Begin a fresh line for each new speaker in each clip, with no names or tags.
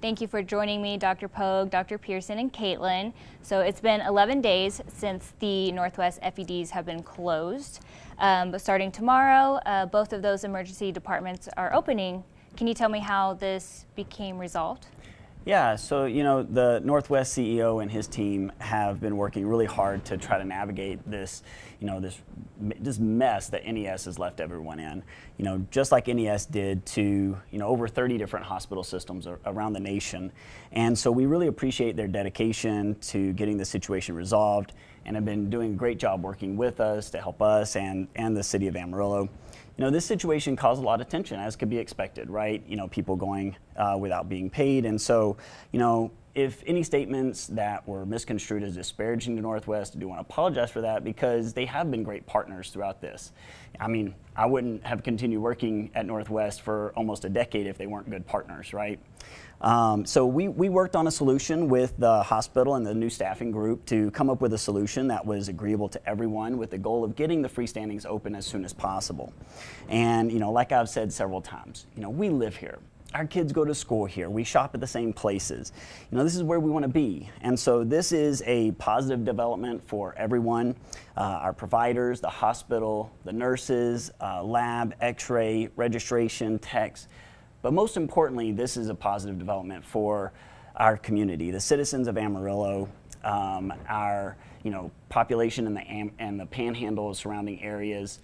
Thank you for joining me, Dr. Pogue, Dr. Pearson, and Caitlin. So it's been 11 days since the Northwest FEDs have been closed. But starting tomorrow, both of those emergency departments are opening. Can you tell me how this became resolved?
Yeah, so the Northwest CEO and his team have been working really hard to try to navigate this, this mess that NES has left everyone in. Just like NES did to over 30 different hospital systems around the nation, and so we really appreciate their dedication to getting the situation resolved, and have been doing a great job working with us to help us and the city of Amarillo. This situation caused a lot of tension, as could be expected, right? People going without being paid. And so, if any statements that were misconstrued as disparaging to Northwest, I do want to apologize for that, because they have been great partners throughout this. I mean, I wouldn't have continued working at Northwest for almost a decade if they weren't good partners, right? So we worked on a solution with the hospital and the new staffing group to come up with a solution that was agreeable to everyone, with the goal of getting the freestandings open as soon as possible. And like I've said several times, we live here. Our kids go to school here. We shop at the same places. This is where we want to be. And so this is a positive development for everyone, our providers, the hospital, the nurses, lab, x-ray, registration, techs. But most importantly, this is a positive development for our community, the citizens of Amarillo, our population in the Panhandle surrounding areas,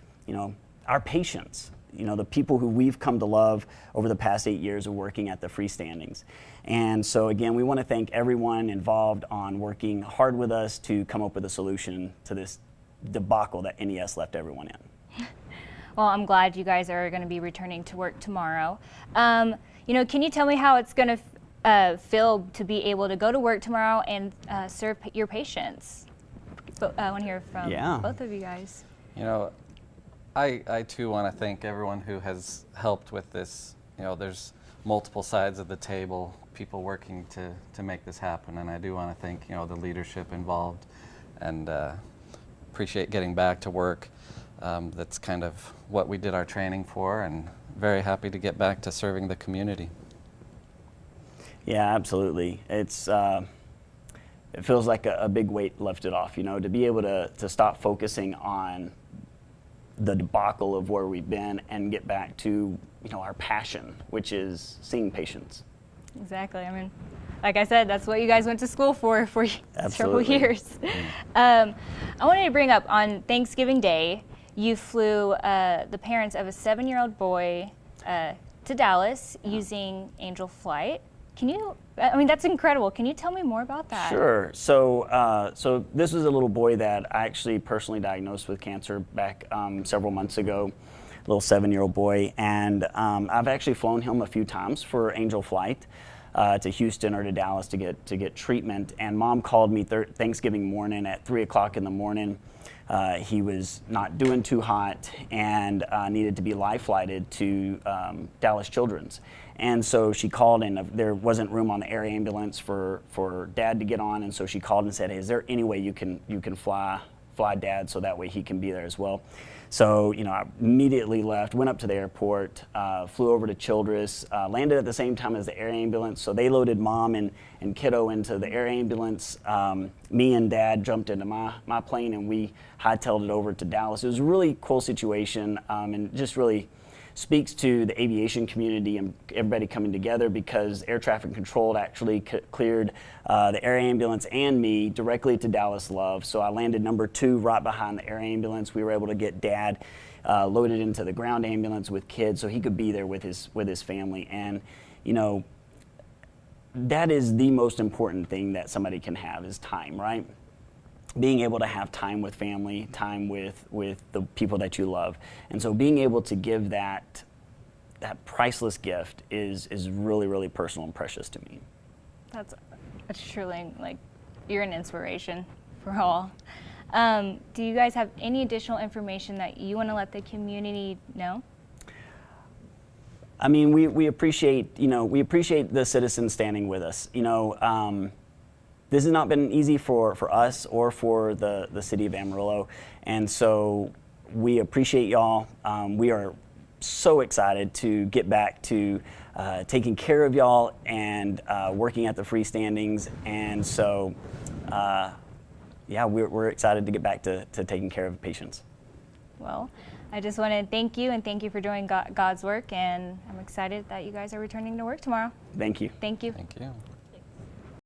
our patients, the people who we've come to love over the past 8 years of working at the freestandings. And so again, we want to thank everyone involved on working hard with us to come up with a solution to this debacle that NES left everyone in.
Well, I'm glad you guys are going to be returning to work tomorrow. Can you tell me how it's going to feel to be able to go to work tomorrow and serve your patients? I want to hear from both of you guys.
I too want to thank everyone who has helped with this. There's multiple sides of the table, people working to make this happen, and I do want to thank the leadership involved, and appreciate getting back to work. That's kind of what we did our training for, and very happy to get back to serving the community.
Yeah, absolutely. It feels like a big weight lifted off, to be able to stop focusing on the debacle of where we've been and get back to our passion, which is seeing patients.
Exactly. I mean, like I said, that's what you guys went to school for several years. I wanted to bring up, on Thanksgiving Day, you flew the parents of a 7-year-old boy to Dallas using Angel Flight. That's incredible. Can you tell me more about that?
Sure. So this was a little boy that I actually personally diagnosed with cancer back several months ago, a little 7-year-old boy. And I've actually flown him a few times for Angel Flight to Houston or to Dallas to get treatment. And Mom called me Thanksgiving morning at 3 o'clock in the morning. He was not doing too hot and needed to be live flighted to Dallas Children's. And so she called, and there wasn't room on the air ambulance for Dad to get on, and so she called and said, "Hey, is there any way you can fly Dad so that way he can be there as well?" So I immediately left, went up to the airport, flew over to Childress, landed at the same time as the air ambulance. So they loaded Mom and kiddo into the air ambulance. Me and Dad jumped into my plane, and we hightailed it over to Dallas. It was a really cool situation, and just really speaks to the aviation community and everybody coming together, because air traffic control actually cleared the air ambulance and me directly to Dallas Love. So I landed number 2 right behind the air ambulance. We were able to get Dad loaded into the ground ambulance with kids so he could be there with his family. And that is the most important thing that somebody can have, is time, right? Being able to have time with family, time with the people that you love. And so being able to give that priceless gift is really, really personal and precious to me.
That's truly, you're an inspiration for all. Do you guys have any additional information that you want to let the community know?
I mean, we appreciate the citizens standing with us. This has not been easy for us or for the city of Amarillo, and so we appreciate y'all. We are so excited to get back to taking care of y'all and working at the Freestandings. And so, yeah, we're excited to get back to taking care of patients.
Well, I just want to thank you and thank you for doing God's work, and I'm excited that you guys are returning to work tomorrow.
Thank you.
Thank you.
Thank you.